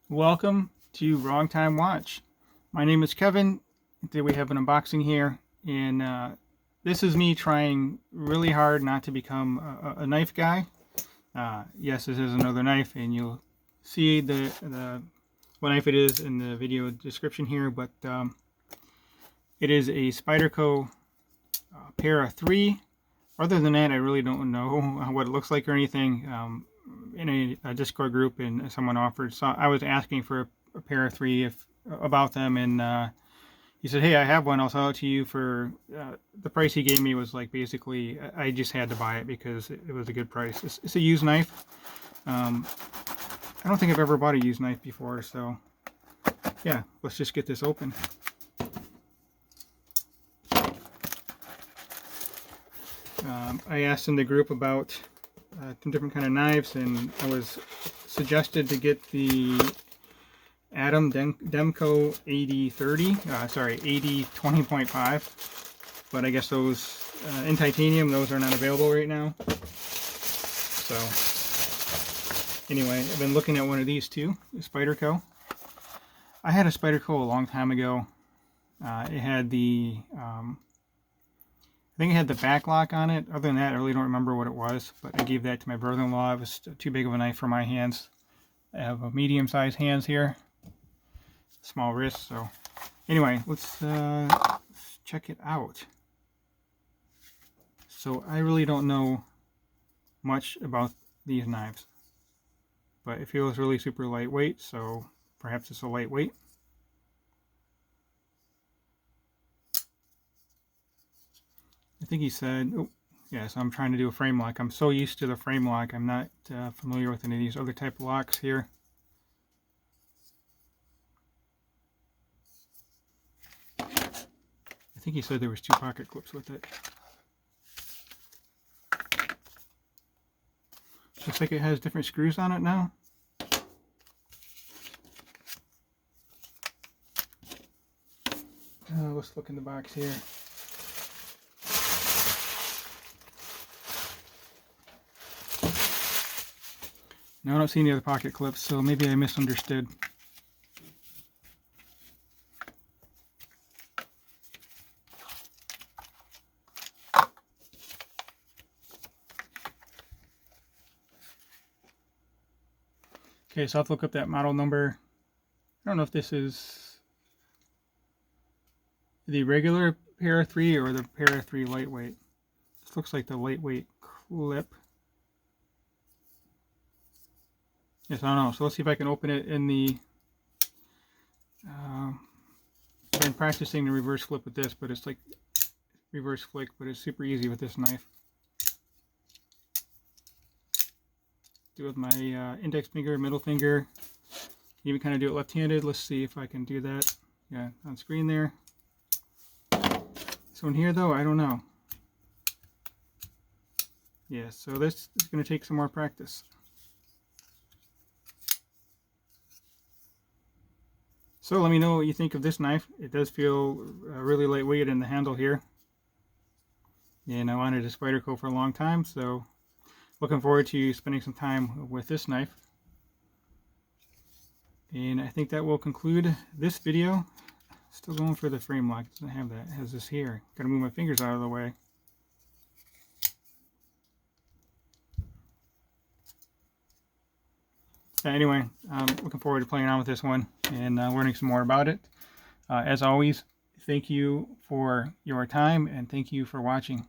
Welcome to Wrong Time Watch. My name is Kevin. Today we have an unboxing here, and this is me trying really hard not to become a knife guy. Yes, this is another knife, and you'll see what knife it is in the video description here, but it is a Spyderco Para 3. Other than that, I really don't know what it looks like or anything. In a Discord group, and someone offered, so I was asking for a Para 3 about them, and he said, hey, I have one, I'll sell it to you for the price he gave me was like basically I just had to buy it because it was a good price. It's a used knife. I don't think I've ever bought a used knife before, so yeah, let's just get this open. I asked in the group about some different kind of knives, and I was suggested to get the Adam Demco 8030, sorry, 8020.5, but I guess those in titanium, those are not available right now. So anyway, I've been looking at one of these too, the Spyderco. I had a Spyderco a long time ago. It had the I think it had the back lock on it. Other than that, I really don't remember what it was, but I gave that to my brother-in-law. It was too big of a knife for my hands. I have a medium-sized hands here, small wrists. So anyway, let's check it out. So I really don't know much about these knives, but it feels really super lightweight, so perhaps it's a lightweight. I think he said, oh, yeah, so I'm trying to do a frame lock. I'm so used to the frame lock, I'm not familiar with any of these other type of locks here. I think he said there was 2 pocket clips with it. Looks like it has different screws on it now. Let's look in the box here. Now I don't see any other pocket clips, so maybe I misunderstood. Okay, so I'll have to look up that model number. I don't know if this is the regular Para 3 or the Para 3 lightweight. This looks like the lightweight clip. Yes, I don't know. So let's see if I can open it in the... I've been practicing the reverse flip with this, but it's like reverse flick, but it's super easy with this knife. Do it with my index finger, middle finger. Even kind of do it left-handed. Let's see if I can do that. Yeah, on screen there. So in here though, I don't know. Yeah, so this is going to take some more practice. So let me know what you think of this knife. It does feel really lightweight in the handle here. And I wanted a Spyderco for a long time, so looking forward to spending some time with this knife. And I think that will conclude this video. Still going for the frame lock. It doesn't have that. It has this here. Gotta move my fingers out of the way. Anyway, I'm looking forward to playing on with this one and learning some more about it. As always, thank you for your time and thank you for watching.